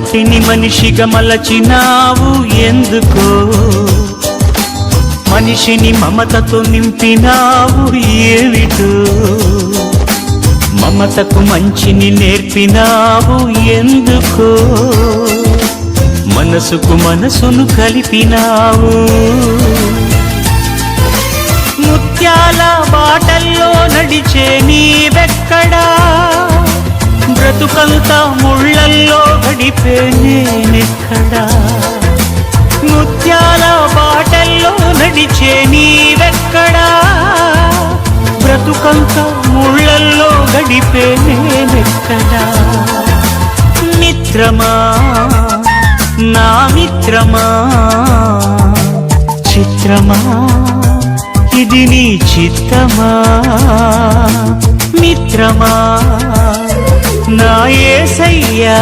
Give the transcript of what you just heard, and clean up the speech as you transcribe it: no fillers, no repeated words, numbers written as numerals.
మట్టిని మనిషిగా మలచినావు ఎందుకో, మనిషిని మమతతో నింపినావు ఏమిటో, మమతకు మంచిని నేర్పినావు ఎందుకో, మనసుకు మనసును కలిపినావు. ముత్యాల బాటల్లో నడిచే నీవెక్కడా, బ్రతుకంతా ముళ్ళల్లో గడిపే నేనెక్కడా. ముత్యాల బాటల్లో నడిచే నీవెక్కడా, బ్రతుకంతా ముళ్ళల్లో గడిపే నేనెక్కడా. మిత్రమా నా మిత్రమా, చిత్రమా ఇది నీ చిత్తమా. మిత్రమా నా యేసయ్యా.